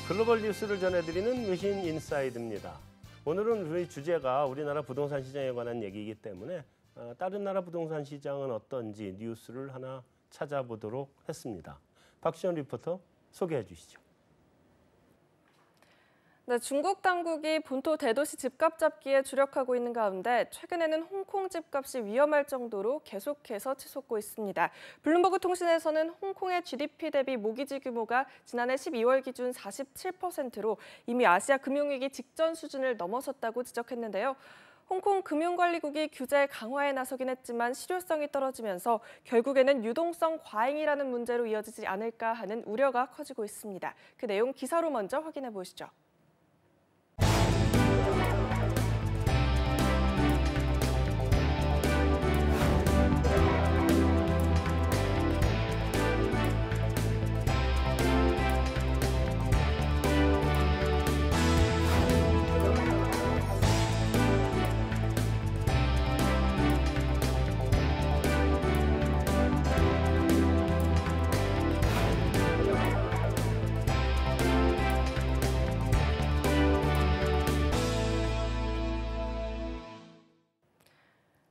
글로벌 뉴스를 전해드리는 외신 인사이드입니다. 오늘은 우리 주제가 우리나라 부동산 시장에 관한 얘기이기 때문에 다른 나라 부동산 시장은 어떤지 뉴스를 하나 찾아보도록 했습니다. 박시연 리포터 소개해 주시죠. 네, 중국 당국이 본토 대도시 집값 잡기에 주력하고 있는 가운데 최근에는 홍콩 집값이 위험할 정도로 계속해서 치솟고 있습니다. 블룸버그 통신에서는 홍콩의 GDP 대비 모기지 규모가 지난해 12월 기준 47%로 이미 아시아 금융위기 직전 수준을 넘어섰다고 지적했는데요. 홍콩 금융관리국이 규제 강화에 나서긴 했지만 실효성이 떨어지면서 결국에는 유동성 과잉이라는 문제로 이어지지 않을까 하는 우려가 커지고 있습니다. 그 내용 기사로 먼저 확인해 보시죠.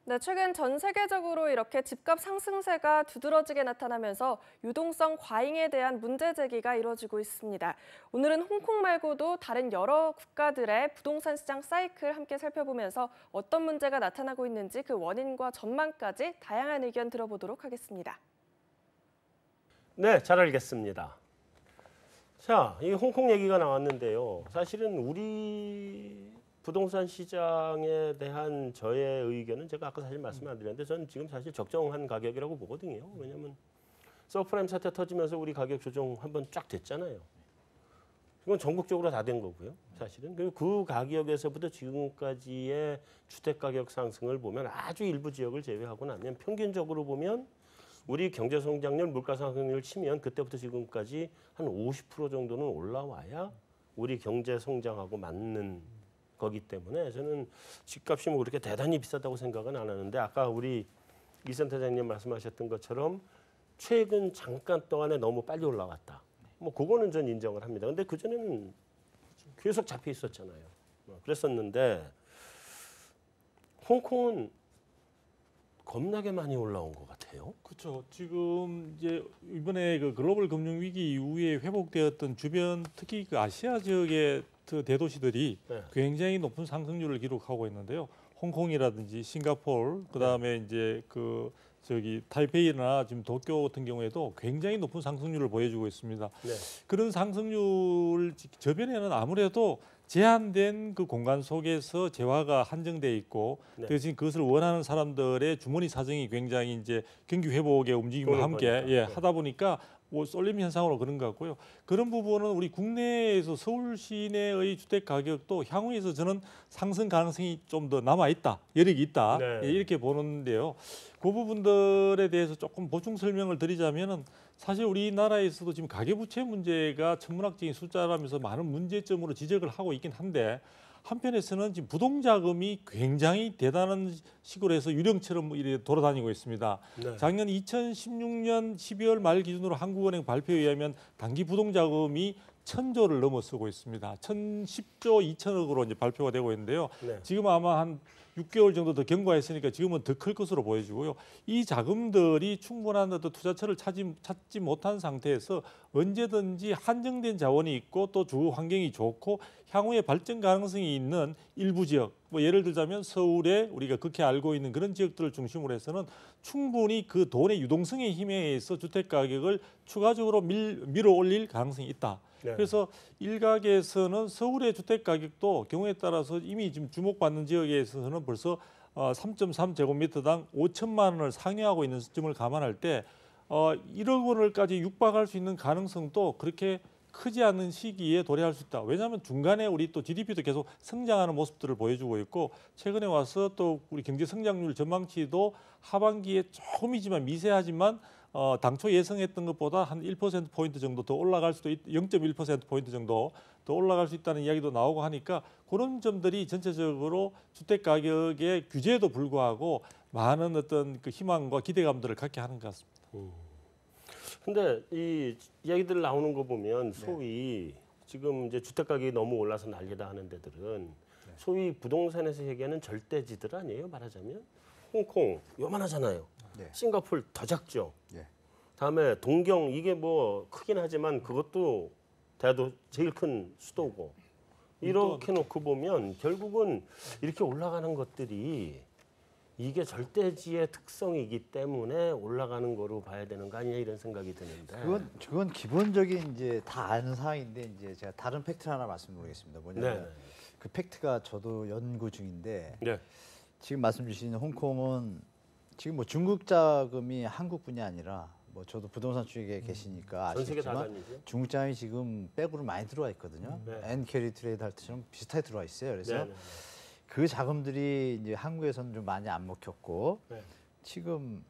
네, 최근 전 세계적으로 이렇게 집값 상승세가 두드러지게 나타나면서 유동성 과잉에 대한 문제 제기가 이루어지고 있습니다. 오늘은 홍콩 말고도 다른 여러 국가들의 부동산 시장 사이클 함께 살펴보면서 어떤 문제가 나타나고 있는지 그 원인과 전망까지 다양한 의견 들어보도록 하겠습니다. 네, 잘 알겠습니다. 자, 이 홍콩 얘기가 나왔는데요. 사실은 우리 부동산 시장에 대한 저의 의견은 제가 아까 사실 말씀 안 드렸는데 저는 지금 사실 적정한 가격이라고 보거든요. 왜냐하면 서프라임 사태 터지면서 우리 가격 조정 한번 쫙 됐잖아요. 이건 전국적으로 다 된 거고요. 사실은. 그리고 그 가격에서부터 지금까지의 주택가격 상승을 보면 아주 일부 지역을 제외하고 나면 평균적으로 보면 우리 경제 성장률, 물가 상승률을 치면 그때부터 지금까지 한 50% 정도는 올라와야 우리 경제 성장하고 맞는 거기 때문에 저는 집값이 뭐 그렇게 대단히 비싸다고 생각은 안 하는데 아까 우리 이 센터장님 말씀하셨던 것처럼 최근 잠깐 동안에 너무 빨리 올라왔다. 뭐 그거는 전 인정을 합니다. 근데 그전에는 계속 잡혀 있었잖아요. 그랬었는데 홍콩은 겁나게 많이 올라온 것 같아요. 그렇죠. 지금 이제 이번에 그 글로벌 금융 위기 이후에 회복되었던 주변 특히 그 아시아 지역의 대도시들이 네. 굉장히 높은 상승률을 기록하고 있는데요. 홍콩이라든지 싱가포르, 그다음에 이제 타이페이나 지금 도쿄 같은 경우에도 굉장히 높은 상승률을 보여주고 있습니다. 네. 그런 상승률 저변에는 아무래도 제한된 그 공간 속에서 재화가 한정돼 있고 네. 대신 그것을 원하는 사람들의 주머니 사정이 굉장히 이제 경기 회복의 움직임과 함께 하다 보니까 뭐 쏠림 현상으로 그런 것 같고요. 그런 부분은 우리 국내에서 서울 시내의 주택 가격도 향후에서 저는 상승 가능성이 좀 더 남아 있다, 여력이 있다 네. 이렇게 보는데요. 그 부분들에 대해서 조금 보충 설명을 드리자면은 사실 우리나라에서도 지금 가계부채 문제가 천문학적인 숫자라면서 많은 문제점으로 지적을 하고 있긴 한데 한편에서는 지금 부동자금이 굉장히 대단한 식으로 해서 유령처럼 이렇게 돌아다니고 있습니다. 네. 작년 2016년 12월 말 기준으로 한국은행 발표에 의하면 단기 부동자금이 1,000조를 넘어서고 있습니다. 1,010조 2천억으로 이제 발표가 되고 있는데요. 네. 지금 아마 한 6개월 정도 더 경과했으니까 지금은 더 클 것으로 보여지고요. 이 자금들이 충분한 어떤 투자처를 찾지 못한 상태에서 언제든지 한정된 자원이 있고 또 주거 환경이 좋고 향후에 발전 가능성이 있는 일부 지역, 뭐 예를 들자면 서울에 우리가 극히 알고 있는 그런 지역들을 중심으로 해서는 충분히 그 돈의 유동성의 힘에 의해서 주택 가격을 추가적으로 밀어 올릴 가능성이 있다. 네. 그래서 일각에서는 서울의 주택 가격도 경우에 따라서 이미 지금 주목받는 지역에서는 벌써 3.3제곱미터당 5천만 원을 상회하고 있는 점을 감안할 때 1억 원을까지 육박할 수 있는 가능성도 그렇게 크지 않은 시기에 도래할 수 있다. 왜냐하면 중간에 우리 또 GDP도 계속 성장하는 모습들을 보여주고 있고 최근에 와서 또 우리 경제 성장률 전망치도 하반기에 조금이지만 미세하지만 당초 예상했던 것보다 한 1%포인트 정도 더 올라갈 수도 0.1%포인트 정도 더 올라갈 수 있다는 이야기도 나오고 하니까 그런 점들이 전체적으로 주택 가격의 규제에도 불구하고 많은 어떤 그 희망과 기대감들을 갖게 하는 것 같습니다. 근데 이 이야기들 나오는 거 보면 소위 지금 이제 주택 가격이 너무 올라서 난리다 하는 데들은 소위 부동산에서 얘기하는 절대지들 아니에요, 말하자면. 홍콩 요만하잖아요. 네. 싱가포르 더 작죠. 네. 다음에 동경 이게 뭐 크긴 하지만 그것도 대도 제일 큰 수도고. 이렇게 놓고 보면 결국은 이렇게 올라가는 것들이 이게 절대지의 특성이기 때문에 올라가는 거로 봐야 되는 거 아니냐 이런 생각이 드는데. 그건 기본적인 이제 다 아는 사항인데 이제 제가 다른 팩트 하나 말씀드리겠습니다. 뭐냐면 네. 그 팩트가 저도 연구 중인데 네. 지금 말씀 주신 홍콩은 지금 뭐 중국 자금이 한국뿐이 아니라 뭐 저도 부동산 쪽에 계시니까 전 세계 다 아시겠지만 다니죠. 중국 자금이 지금 백으로 많이 들어와 있거든요. 네. 엔캐리 트레이드 할 때처럼 비슷하게 들어와 있어요. 그래서 네, 네, 그 자금들이 이제 한국에서는 좀 많이 안 먹혔고 네. 지금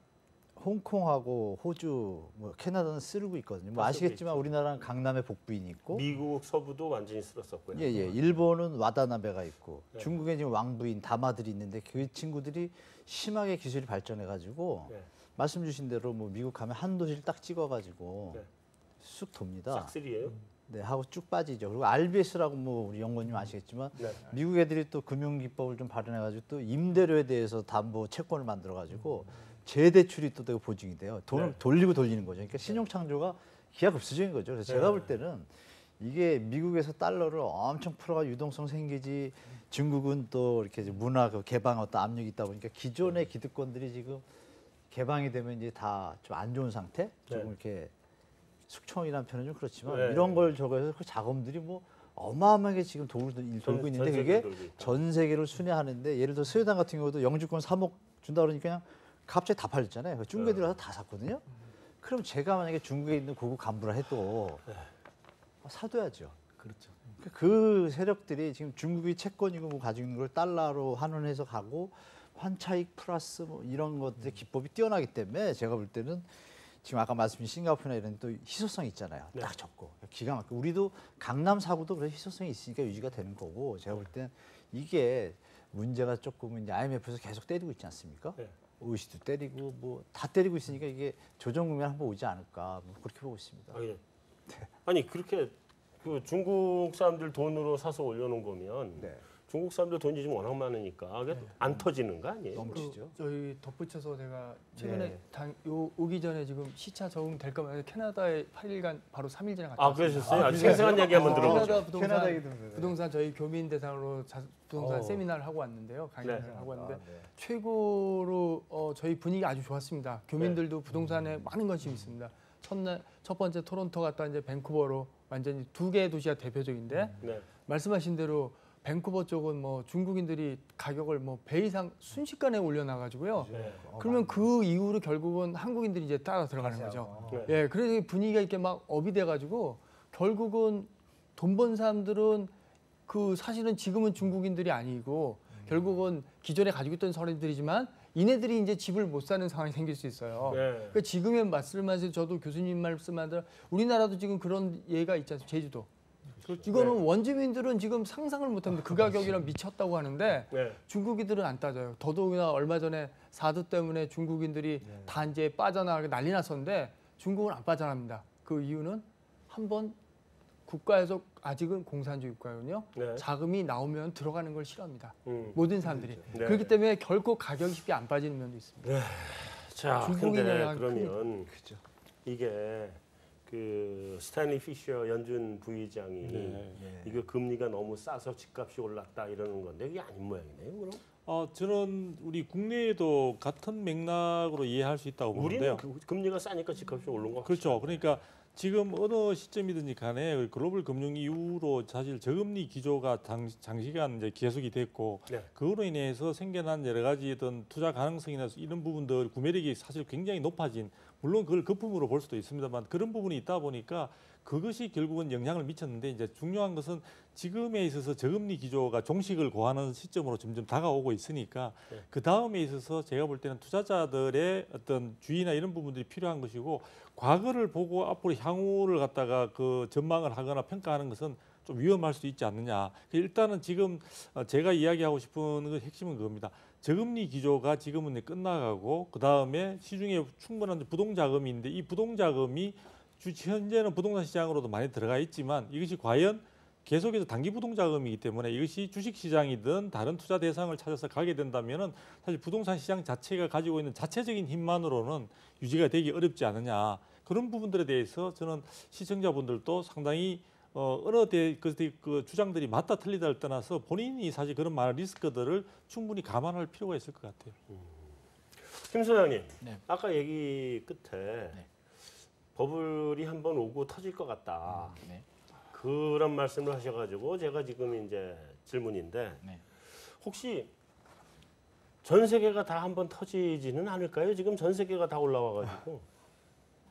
홍콩하고 호주, 뭐 캐나다는 쓰르고 있거든요. 뭐 다 쓰고 아시겠지만 있죠. 우리나라는 강남에 복부인이 있고, 미국 서부도 완전히 쓸었었고요. 예, 일본은 와다나베가 있고, 네. 중국에 지금 왕부인 다마들이 있는데 그 친구들이 심하게 기술이 발전해가지고 네. 말씀 주신 대로 뭐 미국 가면 한 도시를 딱 찍어가지고 네. 쑥 돕니다. 싹쓸이에요. 네, 하고 쭉 빠지죠. 그리고 RBS라고 뭐 우리 연구님 아시겠지만 네. 미국 애들이 또 금융 기법을 좀 발현해가지고 또 임대료에 대해서 담보 채권을 만들어가지고 재대출이 또 되고 보증이 돼요. 돈을 네. 돌리고 돌리는 거죠. 그러니까 신용 창조가 기하급수적인 거죠. 그래서 제가 네. 볼 때는 이게 미국에서 달러를 엄청 풀어가 유동성 생기지 중국은 또 이렇게 이제 문화 그 개방 어떤 압력이 있다 보니까 기존의 기득권들이 지금 개방이 되면 이제 다 좀 안 좋은 상태, 조금 네. 이렇게 숙청이라는 표현은 좀 그렇지만 네. 이런 걸 저거해서 그 자금들이 뭐 어마어마하게 지금 돌고 있는데 그게 전 세계를 순회하는데 예를 들어 스웨덴 같은 경우도 영주권 3억 준다 그러니까 그냥 갑자기 다 팔렸잖아요. 중국에 네. 들어가서 다 샀거든요. 그럼 제가 만약에 중국에 있는 고급 간부라 해도 사둬야죠. 그렇죠. 그 세력들이 지금 중국이 채권이고 뭐 가지고 있는 걸 달러로 환원해서 가고 환차익 플러스 뭐 이런 것들의 기법이 뛰어나기 때문에 제가 볼 때는 지금 아까 말씀하신 싱가포르나 이런 또 희소성이 있잖아요. 네. 딱 적고 기가 막히고 우리도 강남 사구도 그래 희소성이 있으니까 유지가 되는 거고 제가 볼 때는 이게 문제가 조금 이제 IMF에서 계속 때리고 있지 않습니까? 네. OECD도 때리고 뭐 다 때리고 있으니까 이게 조정 국면 한번 오지 않을까 뭐 그렇게 보고 있습니다. 아니 그렇게 그 중국 사람들 돈으로 사서 올려놓은 거면 네. 중국 사람들 돈이 좀 워낙 많으니까 그게 안 터지는 거 아니에요? 넘치죠. 저희 덧붙여서 제가 최근에 네. 오기 전에 지금 시차 적응될 거면 캐나다에 8일간 바로 3일 전에 갔다 아 왔습니다. 그러셨어요? 아주 생생한 얘기 한번 들어보죠. 캐나다 부동산, 캐나다 얘기 들으면 부동산 저희 교민 대상으로 부동산 어. 세미나를 하고 왔는데요. 강연을 네. 하고 왔는데 네. 최고로 저희 분위기 아주 좋았습니다. 교민들도 부동산에 많은 관심이 있습니다. 첫 번째 토론토 갔다 이제 밴쿠버로 완전히 두 개의 도시가 대표적인데 네. 말씀하신 대로 밴쿠버 쪽은 뭐 중국인들이 가격을 뭐 배 이상 순식간에 올려놔가지고요. 네. 그러면 그 이후로 결국은 한국인들이 이제 따라 들어가는 거죠. 네. 예, 그래서 분위기가 이렇게 막 업이 돼가지고 결국은 돈 번 사람들은 그 사실은 지금은 중국인들이 아니고 결국은 기존에 가지고 있던 사람들이지만 이네들이 이제 집을 못 사는 상황이 생길 수 있어요. 네. 그러니까 지금의 말씀하신 저도 교수님 말씀하신 우리나라도 지금 그런 예가 있지 않습니까? 제주도. 이거는 원주민들은 지금 상상을 못합니다. 그 가격이랑 미쳤다고 하는데 네. 중국인들은 안 따져요. 더더욱이나 얼마 전에 사드 때문에 중국인들이 다 이제 빠져나가게 난리 났었는데 중국은 안 빠져나갑니다. 그 이유는 한번 국가에서 아직은 공산주의 국가거든요. 네. 자금이 나오면 들어가는 걸 싫어합니다. 모든 사람들이. 네. 그렇기 때문에 결코 가격이 쉽게 안 빠지는 면도 있습니다. 자, 중국인의 근데 영향이 그러면 그죠. 이게 그 스탠리 피셔 연준 부의장이 네. 이거 금리가 너무 싸서 집값이 올랐다 이러는 건데 이게 아닌 모양이네요. 그럼 저는 우리 국내에도 같은 맥락으로 이해할 수 있다고 우리는 보는데요. 금리가 싸니까 집값이 오른 거 그렇죠. 그러니까 지금 어느 시점이든지 간에 글로벌 금융 이후로 사실 저금리 기조가 장시간 이제 계속이 됐고 네. 그로 인해서 생겨난 여러 가지 어떤 투자 가능성이나 이런 부분들 구매력이 사실 굉장히 높아진 물론 그걸 거품으로 볼 수도 있습니다만 그런 부분이 있다 보니까 그것이 결국은 영향을 미쳤는데 이제 중요한 것은 지금에 있어서 저금리 기조가 종식을 고하는 시점으로 점점 다가오고 있으니까 네. 그 다음에 있어서 제가 볼 때는 투자자들의 어떤 주의나 이런 부분들이 필요한 것이고 과거를 보고 앞으로 향후를 갖다가 그 전망을 하거나 평가하는 것은 좀 위험할 수 있지 않느냐. 일단은 지금 제가 이야기하고 싶은 그 핵심은 그겁니다. 저금리 기조가 지금은 끝나가고 그 다음에 시중에 충분한 부동자금이 있는데 이 부동자금이 현재는 부동산 시장으로도 많이 들어가 있지만 이것이 과연 계속해서 단기 부동자금이기 때문에 이것이 주식시장이든 다른 투자 대상을 찾아서 가게 된다면은 사실 부동산 시장 자체가 가지고 있는 자체적인 힘만으로는 유지가 되기 어렵지 않느냐. 그런 부분들에 대해서 저는 시청자분들도 상당히 어느 그 주장들이 맞다 틀리다를 떠나서 본인이 사실 그런 많은 리스크들을 충분히 감안할 필요가 있을 것 같아요. 김 소장님, 네. 아까 얘기 끝에 네. 버블이 한번 오고 터질 것 같다. 네. 그런 말씀을 하셔가지고 제가 지금 이제 질문인데 네. 혹시 전 세계가 다 한번 터지지는 않을까요? 지금 전 세계가 다 올라와가지고.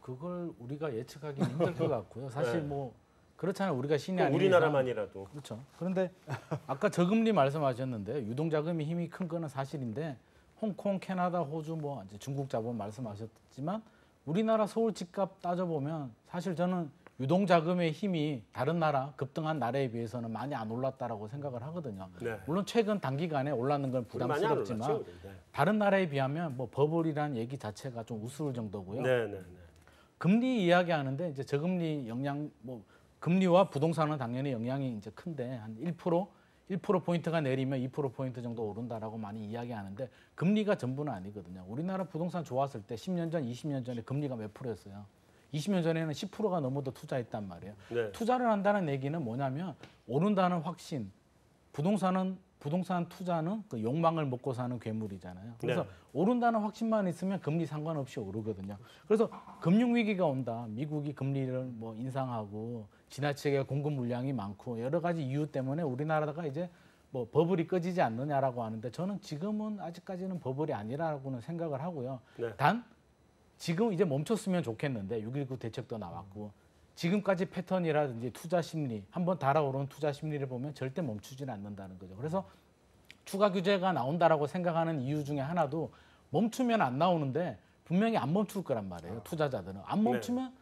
그걸 우리가 예측하기는 힘들 것 같고요. 사실 네. 뭐 그렇잖아요. 우리가 신이 아닌 이상. 우리나라만이라도. 그렇죠. 그런데 아까 저금리 말씀하셨는데 유동자금이 힘이 큰 거는 사실인데 홍콩, 캐나다, 호주, 뭐 이제 중국 자본 말씀하셨지만 우리나라 서울 집값 따져보면 사실 저는 유동자금의 힘이 다른 나라 급등한 나라에 비해서는 많이 안 올랐다라고 생각을 하거든요. 네. 물론 최근 단기간에 올랐는 건 우리 많이 안 부담스럽지만 올랐죠, 우리. 네. 다른 나라에 비하면 뭐 버블이라는 얘기 자체가 좀 우스울 정도고요. 네, 네, 네. 금리 이야기하는데 이제 저금리 영향 뭐 금리와 부동산은 당연히 영향이 이제 큰데 한 1% 포인트가 내리면 2% 포인트 정도 오른다라고 많이 이야기하는데 금리가 전부는 아니거든요. 우리나라 부동산 좋았을 때 10년 전, 20년 전에 금리가 몇 프로였어요? 20년 전에는 10%가 넘어도 투자했단 말이에요. 네. 투자를 한다는 얘기는 뭐냐면 오른다는 확신. 부동산 투자는 그 욕망을 먹고 사는 괴물이잖아요. 그래서 네. 오른다는 확신만 있으면 금리 상관없이 오르거든요. 그래서 금융 위기가 온다. 미국이 금리를 뭐 인상하고 지나치게 공급 물량이 많고 여러 가지 이유 때문에 우리나라가 이제 뭐 버블이 꺼지지 않느냐라고 하는데 저는 지금은 아직까지는 버블이 아니라고는 생각을 하고요. 네. 단 지금 이제 멈췄으면 좋겠는데 6.19 대책도 나왔고 지금까지 패턴이라든지 투자 심리 한번 달아오르는 투자 심리를 보면 절대 멈추지는 않는다는 거죠. 그래서 추가 규제가 나온다라고 생각하는 이유 중에 하나도 멈추면 안 나오는데 분명히 안 멈출 거란 말이에요. 투자자들은 안 멈추면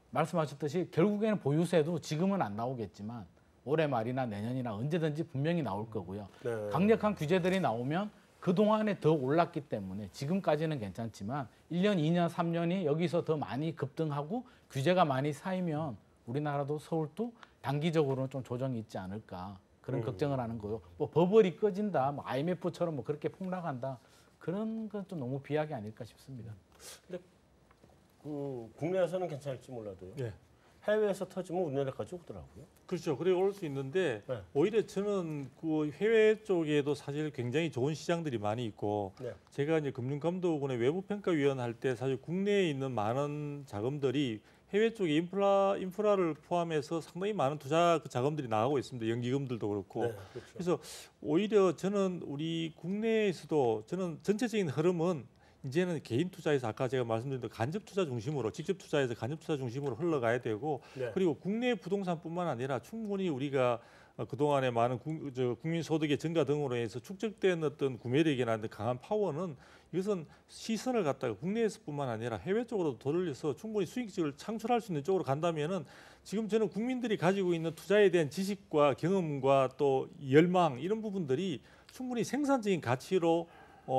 말씀하셨듯이 결국에는 보유세도 지금은 안 나오겠지만 올해 말이나 내년이나 언제든지 분명히 나올 거고요. 네. 강력한 규제들이 나오면 그동안에 더 올랐기 때문에 지금까지는 괜찮지만 1년, 2년, 3년이 여기서 더 많이 급등하고 규제가 많이 쌓이면 우리나라도 서울도 단기적으로는 좀 조정이 있지 않을까 그런 걱정을 하는 거요. 뭐 버블이 꺼진다, 뭐 IMF처럼 뭐 그렇게 폭락한다 그런 건 좀 너무 비약이 아닐까 싶습니다. 그 국내에서는 괜찮을지 몰라도요. 네. 해외에서 터지면 우리나라까지 오더라고요. 그렇죠. 그래 올 수 있는데 네. 오히려 저는 그 해외 쪽에도 사실 굉장히 좋은 시장들이 많이 있고 네. 제가 이제 금융감독원의 외부평가위원 할 때 사실 국내에 있는 많은 자금들이 해외 쪽에 인프라를 포함해서 상당히 많은 투자 그 자금들이 나가고 있습니다. 연기금들도 그렇고. 네, 그렇죠. 그래서 오히려 저는 우리 국내에서도 저는 전체적인 흐름은 이제는 개인 투자에서 아까 제가 말씀드린 대로 간접 투자 중심으로 직접 투자에서 간접 투자 중심으로 흘러가야 되고 네. 그리고 국내 부동산뿐만 아니라 충분히 우리가 그동안에 많은 국민 소득의 증가 등으로 해서 축적된 어떤 구매력이나 강한 파워는 이것은 시선을 갖다가 국내에서뿐만 아니라 해외 쪽으로도 돌려서 충분히 수익을 창출할 수 있는 쪽으로 간다면은 지금 저는 국민들이 가지고 있는 투자에 대한 지식과 경험과 또 열망 이런 부분들이 충분히 생산적인 가치로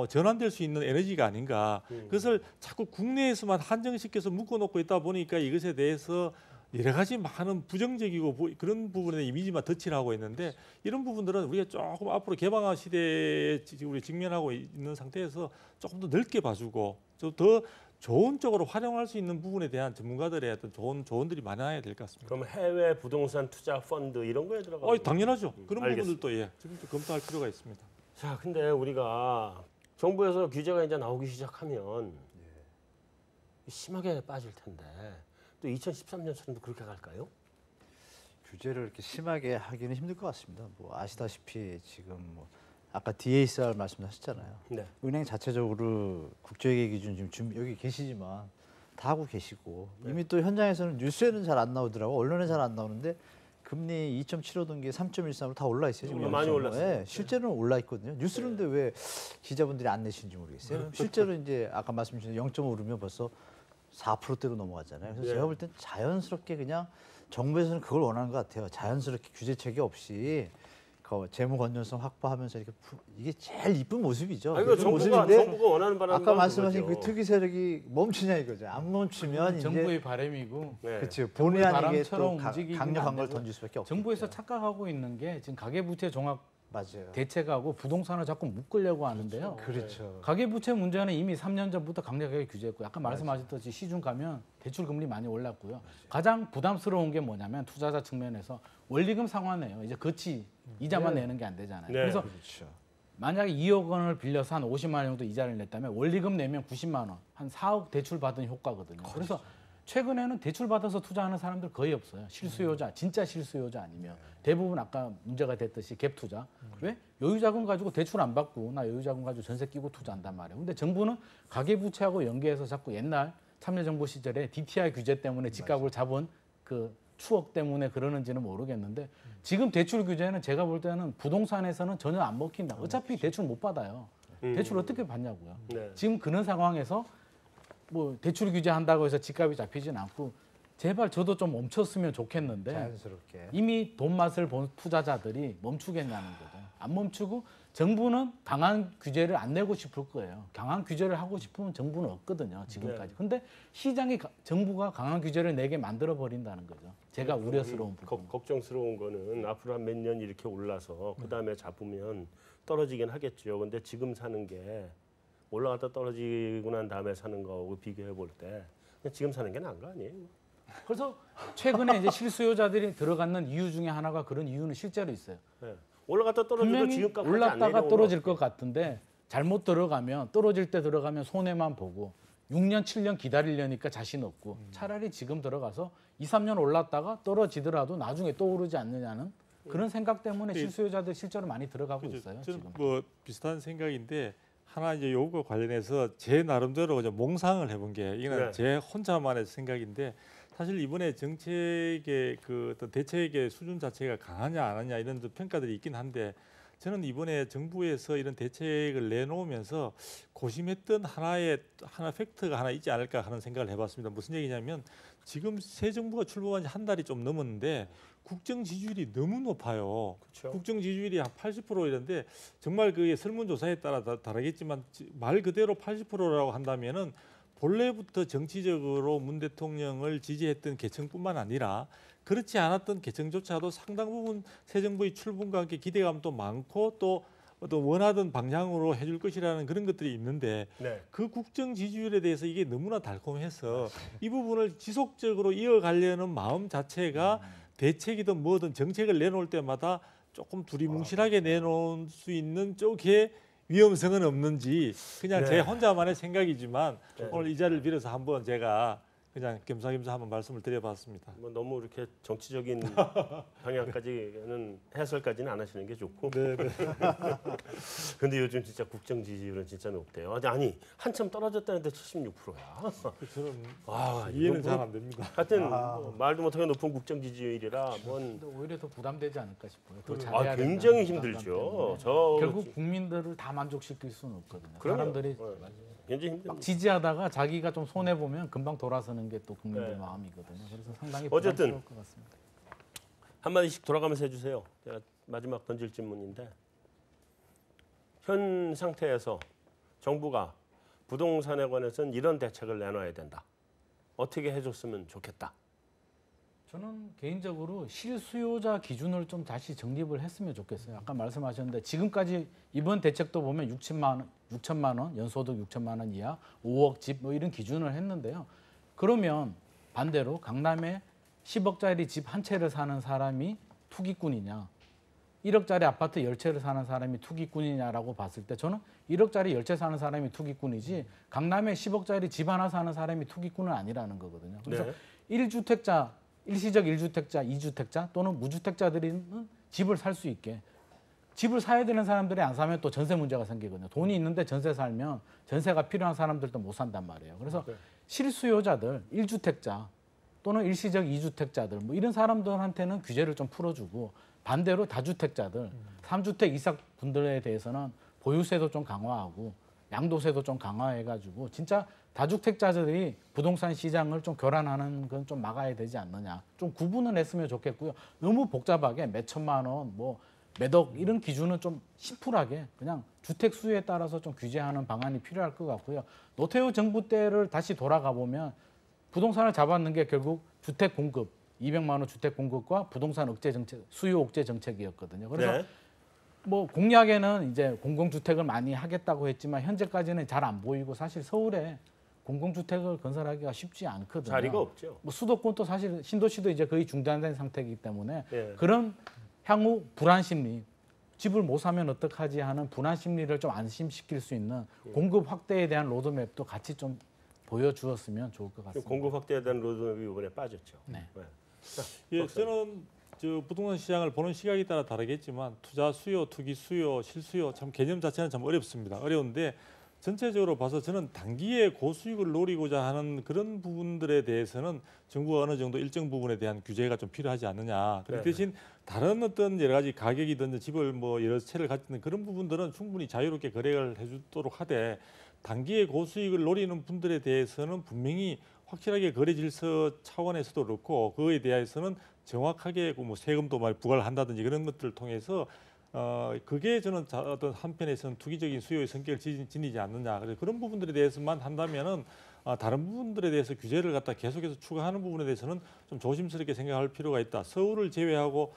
전환될 수 있는 에너지가 아닌가. 그것을 자꾸 국내에서만 한정시켜서 묶어놓고 있다 보니까 이것에 대해서 여러 가지 많은 부정적이고 그런 부분에 이미지만 덧칠을 하고 있는데 이런 부분들은 우리가 조금 앞으로 개방화 시대에 우리 직면하고 있는 상태에서 조금 더 넓게 봐주고 좀 더 좋은 쪽으로 활용할 수 있는 부분에 대한 전문가들의 어떤 좋은 조언들이 많아야 될 것 같습니다. 그럼 해외 부동산 투자 펀드 이런 거에 들어가면 당연하죠. 그런 알겠습니다. 부분들도 지금 좀 검토할 필요가 있습니다. 자, 근데 우리가 정부에서 규제가 이제 나오기 시작하면 심하게 빠질 텐데 또 2013년처럼도 그렇게 갈까요? 규제를 이렇게 심하게 하기는 힘들 것 같습니다. 뭐 아시다시피 지금 뭐 아까 DASR 말씀하셨잖아요. 네. 은행 자체적으로 국제회계 기준 지금 여기 계시지만 다 하고 계시고 이미 또 현장에서는 뉴스에는 잘 안 나오더라고 언론에 잘 안 나오는데 금리 2.75던 게 3.13으로 다 올라 있어요. 지금 많이 연속으로. 올랐어요. 예, 실제로는 올라 있거든요. 뉴스는데 왜 기자분들이 안 내시는지 모르겠어요. 실제로 이제 아까 말씀 주신 0.5 오르면 벌써 4%대로 넘어갔잖아요. 그래서 예. 제가 볼 땐 자연스럽게 그냥 정부에서는 그걸 원하는 것 같아요. 자연스럽게 규제책이 없이 그 재무 건전성 확보하면서 이렇게 이게 제일 이쁜 모습이죠. 아, 이거 그런 정부가 원하는 바람 아까 말씀하신 그 특이 세력이 멈추냐 이거죠. 안 멈추면 정부의 바람이고 네. 그렇죠. 본의 아니게 바람처럼 또 움직이면 강력한 안 걸 되고 던질 수밖에 없죠. 정부에서 착각하고 있는 게 지금 가계부채 종합 맞아요. 대책하고 부동산을 자꾸 묶으려고 하는데요. 그렇죠. 가계부채 문제는 이미 3년 전부터 강력하게 규제했고 아까 말씀하셨듯이 시중 가면 대출 금리 많이 올랐고요. 가장 부담스러운 게 뭐냐면 투자자 측면에서 원리금 상환해요. 이제 거치 이자만 내는 게 안 되잖아요. 네. 그래서 그렇죠. 만약에 2억 원을 빌려서 한 50만 원 정도 이자를 냈다면 원리금 내면 90만 원, 한 4억 대출 받은 효과거든요. 그래서 최근에는 대출 받아서 투자하는 사람들 거의 없어요. 실수요자, 진짜 실수요자 아니면 대부분 아까 문제가 됐듯이 갭 투자. 왜? 여유자금 가지고 대출 안 받고 나 여유자금 가지고 전세 끼고 투자한단 말이에요. 근데 정부는 가계부채하고 연계해서 자꾸 옛날 참여정부 시절에 DTI 규제 때문에 집값을 잡은 그 추억 때문에 그러는지는 모르겠는데 지금 대출 규제는 제가 볼 때는 부동산에서는 전혀 안 먹힌다. 어차피 대출 못 받아요. 대출 어떻게 받냐고요. 네. 지금 그런 상황에서 뭐 대출 규제한다고 해서 집값이 잡히진 않고 제발 저도 좀 멈췄으면 좋겠는데 자연스럽게. 이미 돈 맛을 본 투자자들이 멈추겠냐는 거죠. 안 멈추고 정부는 강한 규제를 안 내고 싶을 거예요. 강한 규제를 하고 싶으면 정부는 없거든요. 지금까지. 근데 시장이 정부가 강한 규제를 내게 만들어 버린다는 거죠. 제가 우려스러운 부분. 걱정스러운 거는 앞으로 한 몇 년 이렇게 올라서 그다음에 잡으면 떨어지긴 하겠죠. 근데 지금 사는 게 올라갔다 떨어지고 난 다음에 사는 거하고 비교해 볼 때 그냥 지금 사는 게 나은 거 아니에요? 그래서 최근에 이제 실수요자들이 들어가는 이유 중에 하나가 그런 이유는 실제로 있어요. 네. 올라갔다 떨어지도 분명히 지금까지 올랐다가 떨어질 것 같은데 잘못 들어가면 떨어질 때 들어가면 손해만 보고 6년, 7년 기다리려니까 자신 없고 차라리 지금 들어가서 2, 3년 올랐다가 떨어지더라도 나중에 또 오르지 않느냐는 그런 생각 때문에 실수요자들 실제로 많이 들어가고 있어요. 저는 지금. 뭐 비슷한 생각인데 하나 이제 요거 관련해서 제 나름대로 이제 몽상을 해본 게 이건 네. 제 혼자만의 생각인데 사실 이번에 정책의 그 어떤 대책의 수준 자체가 강하냐 안 하냐 이런 평가들이 있긴 한데 저는 이번에 정부에서 이런 대책을 내놓으면서 고심했던 하나 팩트가 하나 있지 않을까 하는 생각을 해봤습니다. 무슨 얘기냐면 지금 새 정부가 출범한 지 한 달이 좀 넘었는데 국정 지지율이 너무 높아요. 그렇죠. 국정 지지율이 한 80% 이런데 정말 그게 설문조사에 따라 다르겠지만 말 그대로 80%라고 한다면은 본래부터 정치적으로 문 대통령을 지지했던 계층뿐만 아니라 그렇지 않았던 계층조차도 상당 부분 새 정부의 출범과 함께 기대감도 많고 또 어떤 원하던 방향으로 해줄 것이라는 그런 것들이 있는데 네. 그 국정 지지율에 대해서 이게 너무나 달콤해서 이 부분을 지속적으로 이어가려는 마음 자체가 대책이든 뭐든 정책을 내놓을 때마다 조금 두리뭉실하게 내놓을 수 있는 쪽에 위험성은 없는지 그냥 네. 제 혼자만의 생각이지만 네. 오늘 이 자리를 빌어서 한번 제가 그냥 겸사겸사 한번 말씀을 드려봤습니다. 뭐 너무 이렇게 정치적인 방향까지는 해설까지는 안 하시는 게 좋고. 네. 근데 요즘 진짜 국정 지지율은 진짜 높대요. 아니 한참 떨어졌다는데 76%야. 저는 아, 이해는 이거 잘 안 됩니다. 하여튼 뭐 말도 못하게 높은 국정 지지율이라 뭔 근데 오히려 더 부담되지 않을까 싶어요. 더 잘해야 굉장히 된다는 부담감 힘들죠. 때문에. 저 결국 국민들을 다 만족시킬 수는 없거든요. 그럼요. 사람들이 굉장히 막 힘듭니다. 지지하다가 자기가 좀 손해 보면 금방 돌아서는 게 또 국민들 네. 마음이거든요. 그래서 상당히 어쨌든 부담스러울 것 같습니다. 한 마디씩 돌아가면서 해주세요. 제가 마지막 던질 질문인데 현 상태에서 정부가 부동산에 관해서는 이런 대책을 내놔야 된다. 어떻게 해줬으면 좋겠다. 저는 개인적으로 실수요자 기준을 좀 다시 정립을 했으면 좋겠어요. 아까 말씀하셨는데 지금까지 이번 대책도 보면 6천만 원 연소득 6천만 원 이하 5억 집 뭐 이런 기준을 했는데요. 그러면 반대로 강남에 10억짜리 집 한 채를 사는 사람이 투기꾼이냐 1억짜리 아파트 10채를 사는 사람이 투기꾼이냐라고 봤을 때 저는 1억짜리 10채 사는 사람이 투기꾼이지 강남에 10억짜리 집 하나 사는 사람이 투기꾼은 아니라는 거거든요. 그래서 네. 1주택자, 일시적 1주택자, 2주택자 또는 무주택자들은 집을 살 수 있게 집을 사야 되는 사람들이 안 사면 또 전세 문제가 생기거든요. 돈이 있는데 전세 살면 전세가 필요한 사람들도 못 산단 말이에요. 그래서 네. 실수요자들, 1주택자 또는 일시적 2주택자들 뭐 이런 사람들한테는 규제를 좀 풀어주고 반대로 다주택자들, 3주택 이상 분들에 대해서는 보유세도 좀 강화하고 양도세도 좀 강화해가지고 진짜 다주택자들이 부동산 시장을 좀 교란하는 건 좀 막아야 되지 않느냐. 좀 구분을 했으면 좋겠고요. 너무 복잡하게 몇 천만 원, 뭐 매덕 이런 기준은 좀 심플하게 그냥 주택 수요에 따라서 좀 규제하는 방안이 필요할 것 같고요. 노태우 정부 때를 다시 돌아가 보면 부동산을 잡았는 게 결국 주택 공급, 200만 원 주택 공급과 부동산 억제 정책, 수요 억제 정책이었거든요. 그래서 네. 뭐 공약에는 이제 공공주택을 많이 하겠다고 했지만 현재까지는 잘 안 보이고 사실 서울에 공공주택을 건설하기가 쉽지 않거든요. 자리가 없죠. 뭐 수도권도 사실 신도시도 이제 거의 중단된 상태이기 때문에 예. 그런 향후 불안 심리, 집을 못 사면 어떡하지 하는 불안 심리를 좀 안심시킬 수 있는 공급 확대에 대한 로드맵도 같이 좀 보여주었으면 좋을 것 같습니다. 공급 확대에 대한 로드맵이 이번에 빠졌죠. 네. 자, 예, 박사님. 저는 저 부동산 시장을 보는 시각에 따라 다르겠지만 투자 수요, 투기 수요, 실수요 참 개념 자체는 참 어렵습니다. 어려운데 전체적으로 봐서 저는 단기에 고수익을 노리고자 하는 그런 부분들에 대해서는 정부가 어느 정도 일정 부분에 대한 규제가 좀 필요하지 않느냐. 그 네. 대신 다른 어떤 여러 가지 가격이든 집을 뭐 여러 채를 가지고 있는 그런 부분들은 충분히 자유롭게 거래를 해주도록 하되 단기에 고수익을 노리는 분들에 대해서는 분명히 확실하게 거래 질서 차원에서도 그렇고 그거에 대해서는 정확하게 뭐 세금도 많이 부과를 한다든지 그런 것들을 통해서 그게 저는 어떤 한편에서는 투기적인 수요의 성격을 지니지 않느냐. 그래서 그런 부분들에 대해서만 한다면은 다른 부분들에 대해서 규제를 갖다 계속해서 추가하는 부분에 대해서는 좀 조심스럽게 생각할 필요가 있다. 서울을 제외하고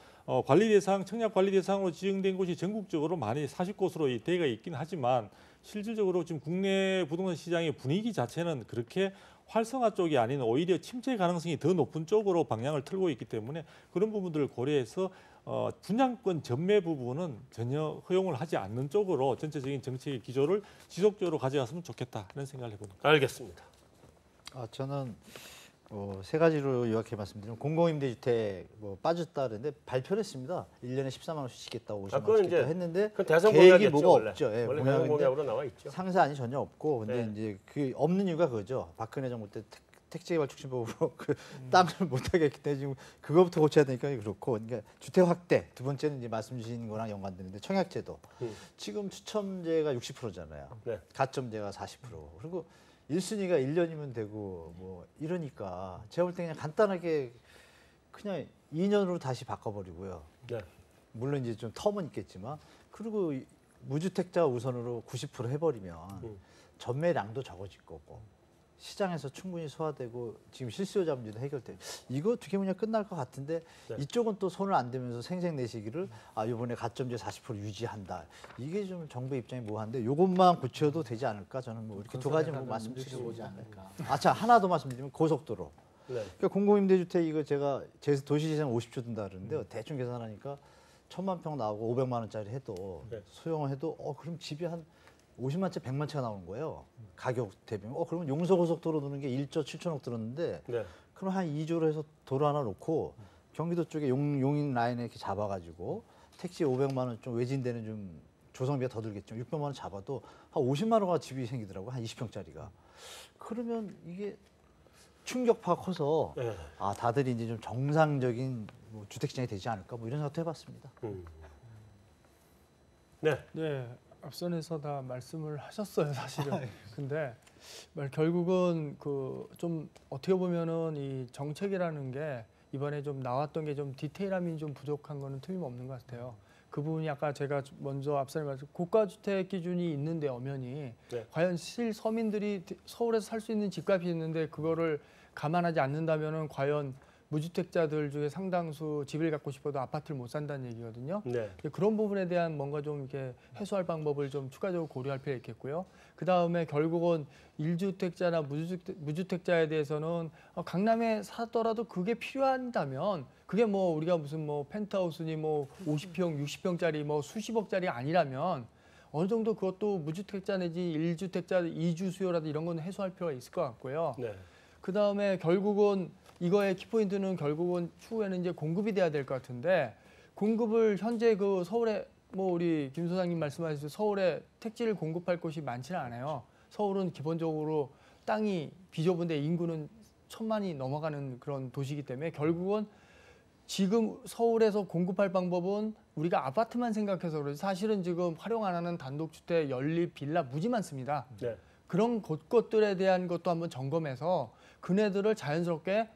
관리 대상, 청약 관리 대상으로 지정된 곳이 전국적으로 많이 40곳으로 되어 있긴 하지만 실질적으로 지금 국내 부동산 시장의 분위기 자체는 그렇게 활성화 쪽이 아닌 오히려 침체 가능성이 더 높은 쪽으로 방향을 틀고 있기 때문에 그런 부분들을 고려해서 분양권 전매 부분은 전혀 허용을 하지 않는 쪽으로 전체적인 정책의 기조를 지속적으로 가져갔으면 좋겠다 이런 생각을 해봅니다. 알겠습니다. 저는 세 가지로 요약해 말씀드리면 공공임대주택 빠졌다 그랬는데 발표를 했습니다. 1년에 14만 원씩 주겠다고 50만 그건 원씩 이제 했는데 그 대선 계획이 공약이었죠, 뭐가 원래. 없죠. 예, 원래 공약인데 대선 공약으로 나와 있죠. 상세안이 전혀 없고 근데 네. 이제 그 없는 이유가 그거죠. 박근혜 정부 때 택지개발촉진법으로 그 땅을 못 하겠기 때문에 지금 그거부터 고쳐야 되니까 그렇고 그러니까 주택 확대 두 번째는 이제 말씀 주신 거랑 연관되는데 청약제도 지금 추첨제가 60%잖아요. 네. 가점제가 40% 그리고 1순위가 1년이면 되고 뭐 이러니까 제가 볼 때 그냥 간단하게 그냥 2년으로 다시 바꿔버리고요. 네. 물론 이제 좀 텀은 있겠지만 그리고 무주택자 우선으로 90% 해버리면 전매량도 적어질 거고 시장에서 충분히 소화되고 지금 실수요자 문제도 해결돼. 이거 두 개 문제 끝날 것 같은데 네. 이쪽은 또 손을 안 대면서 생색내시기를 이번에 가점제 40% 유지한다. 이게 좀 정부 입장이 뭐한데 이것만 고쳐도 되지 않을까? 저는 뭐 이렇게 두 가지 뭐 말씀드리지 않을까. 자 하나 더 말씀드리면 고속도로. 네. 그러니까 공공임대주택 이거 제가 도시재생 50조 든다 그러는데요. 대충 계산하니까 1,000만 평 나오고 500만 원짜리 해도 네. 소형을 해도 그럼 집이 한 50만 채, 100만 채가 나오는 거예요. 가격 대비면. 그러면 용서고속도로 드는 게 1조 7천억 들었는데 네. 그럼 한 2조로 해서 도로 하나 놓고 경기도 쪽에 용인 라인에 이렇게 잡아가지고 택지 500만 원 좀 외진데는 좀 조성비가 더 들겠죠. 600만 원 잡아도 한 50만 원가 집이 생기더라고. 한 20평짜리가. 그러면 이게 충격파가 커서 네. 다들 이제 좀 정상적인 뭐 주택 시장이 되지 않을까 뭐 이런 생각도 해봤습니다. 네. 네, 앞선에서 다 말씀을 하셨어요, 사실은. 근데 결국은 그 좀 어떻게 보면은 이 정책이라는 게 이번에 좀 나왔던 게 좀 디테일함이 좀 부족한 거는 틀림없는 것 같아요. 그 부분이 아까 제가 먼저 앞서 말씀 고가주택 기준이 있는데 엄연히 네. 과연 실서민들이 서울에서 살 수 있는 집값이 있는데 그거를 감안하지 않는다면은 과연 무주택자들 중에 상당수 집을 갖고 싶어도 아파트를 못 산다는 얘기거든요. 네. 그런 부분에 대한 뭔가 좀 이렇게 해소할 방법을 좀 추가적으로 고려할 필요가 있겠고요. 그 다음에 결국은 1주택자나 무주택자에 대해서는 강남에 사더라도 그게 필요한다면 그게 뭐 우리가 무슨 뭐 펜트하우스니 뭐 50평, 60평짜리 뭐 수십억짜리 아니라면 어느 정도 그것도 무주택자 내지 1주택자 2주 수요라든지 이런 건 해소할 필요가 있을 것 같고요. 네. 그 다음에 결국은 이거의 키포인트는 결국은 추후에는 이제 공급이 돼야 될 것 같은데 공급을 현재 그 서울에 뭐 우리 김 소장님 말씀하신 서울에 택지를 공급할 곳이 많지는 않아요. 서울은 기본적으로 땅이 비좁은데 인구는 1,000만이 넘어가는 그런 도시이기 때문에 결국은 지금 서울에서 공급할 방법은 우리가 아파트만 생각해서 그러지 사실은 지금 활용 안 하는 단독주택, 연립, 빌라 무지 많습니다. 네. 그런 것들에 대한 것도 한번 점검해서 그네들을 자연스럽게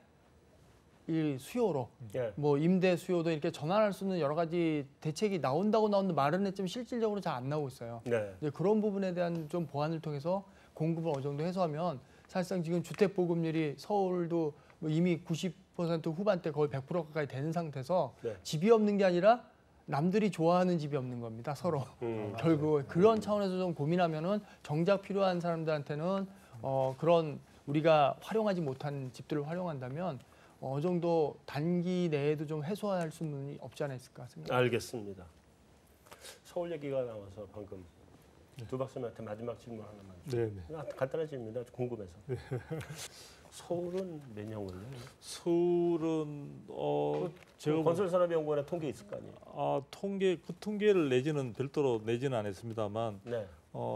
이 수요로 예. 뭐 임대 수요도 이렇게 전환할 수 있는 여러 가지 대책이 나온다고 말은 했지만 실질적으로 잘 안 나오고 있어요. 네. 이제 그런 부분에 대한 좀 보완을 통해서 공급을 어느 정도 해소하면 사실상 지금 주택 보급률이 서울도 뭐 이미 90% 후반대 거의 100% 가까이 되는 상태에서 네. 집이 없는 게 아니라 남들이 좋아하는 집이 없는 겁니다. 서로 결국 그런 차원에서 좀 고민하면은 정작 필요한 사람들한테는 그런 우리가 활용하지 못한 집들을 활용한다면 어느 정도 단기 내에도 좀 해소할 수는 없지 않아 있을까 생각합니다. 알겠습니다. 서울 얘기가 나와서 방금 두 박사님한테 마지막 질문 하나만. 네네. 간단한 질문입니다. 궁금해서. 서울은 몇 년 걸려요? 서울은 제가 건설산업연구원에 통계 있을 거 아니에요? 그 통계를 내지는 별도로 내지는 않았습니다만 네.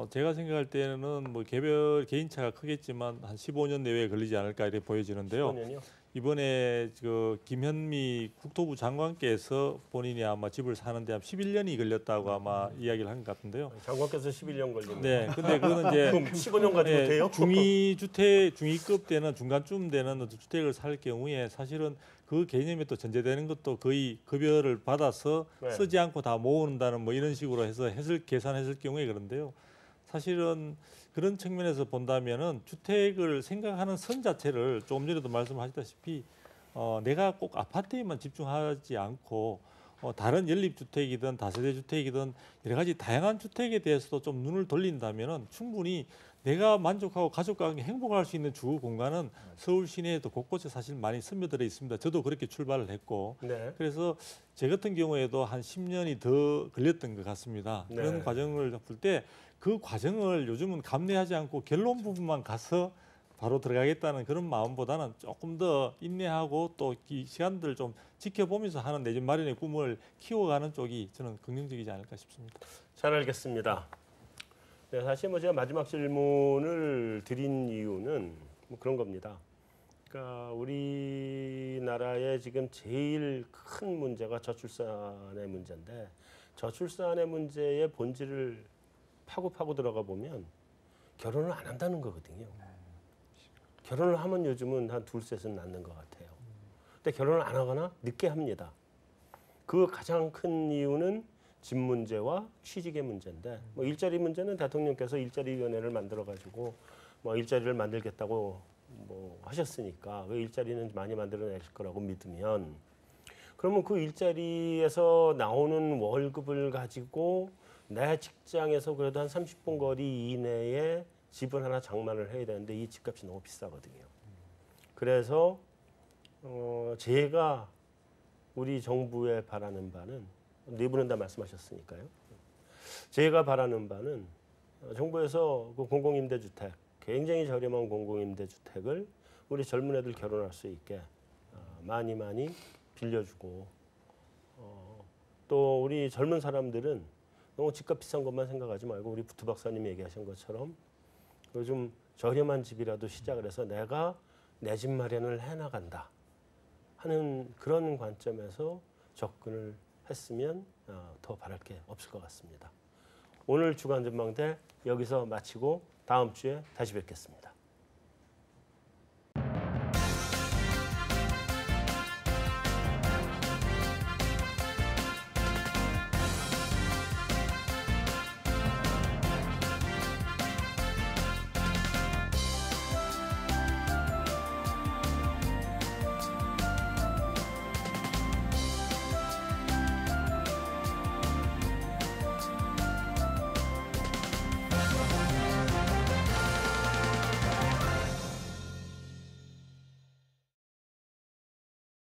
제가 생각할 때는 뭐 개별 개인차가 크겠지만 한 15년 내외에 걸리지 않을까 이렇게 보여지는데요. 15년이요? 이번에 그 김현미 국토부 장관께서 본인이 아마 집을 사는데 한 11년이 걸렸다고 아마 이야기를 한 것 같은데요. 장관께서 11년 걸린 네, 근데 그거는 이제 그럼 15년 가지고 돼요? 중위급 되는 중간쯤 되는 어떤 주택을 살 경우에 사실은 그 개념에 또 전제되는 것도 거의 급여를 받아서 네. 쓰지 않고 다 모은다는 뭐 이런 식으로 해서 계산했을 경우에 그런데요. 사실은 그런 측면에서 본다면은 주택을 생각하는 선 자체를 조금 전에도 말씀하셨다시피 내가 꼭 아파트에만 집중하지 않고 다른 연립주택이든 다세대 주택이든 여러 가지 다양한 주택에 대해서도 좀 눈을 돌린다면은 충분히 내가 만족하고 가족과 함께 행복할 수 있는 주거 공간은 서울 시내에도 곳곳에 사실 많이 스며들어 있습니다. 저도 그렇게 출발을 했고 네. 그래서 제 같은 경우에도 한 10년이 더 걸렸던 것 같습니다. 네. 그런 과정을 볼 때 그 과정을 요즘은 감내하지 않고 결론 부분만 가서 바로 들어가겠다는 그런 마음보다는 조금 더 인내하고 또 이 시간들 좀 지켜보면서 하는 내 집 마련의 꿈을 키워가는 쪽이 저는 긍정적이지 않을까 싶습니다. 잘 알겠습니다. 네, 사실 뭐 제가 마지막 질문을 드린 이유는 뭐 그런 겁니다. 그러니까 우리나라의 지금 제일 큰 문제가 저출산의 문제인데 저출산의 문제의 본질을 파고 들어가 보면 결혼을 안 한다는 거거든요. 결혼을 하면 요즘은 한 둘, 셋은 낳는 것 같아요. 근데 결혼을 안 하거나 늦게 합니다. 그 가장 큰 이유는 집 문제와 취직의 문제인데 뭐 일자리 문제는 대통령께서 일자리위원회를 만들어 가지고 뭐 일자리를 만들겠다고 뭐 하셨으니까 그 일자리는 많이 만들어내실 거라고 믿으면 그러면 그 일자리에서 나오는 월급을 가지고 내 직장에서 그래도 한 30분 거리 이내에 집을 하나 장만을 해야 되는데 이 집값이 너무 비싸거든요. 그래서 제가 우리 정부에 바라는 바는 네 분은 다 말씀하셨으니까요. 제가 바라는 바는 정부에서 그 공공임대주택 굉장히 저렴한 공공임대주택을 우리 젊은 애들 결혼할 수 있게 많이 빌려주고 또 우리 젊은 사람들은 너무 집값 비싼 것만 생각하지 말고 우리 부트 박사님이 얘기하신 것처럼 요즘 저렴한 집이라도 시작을 해서 내가 내 집 마련을 해나간다 하는 그런 관점에서 접근을 했으면 더 바랄 게 없을 것 같습니다. 오늘 주간 전망대 여기서 마치고 다음 주에 다시 뵙겠습니다.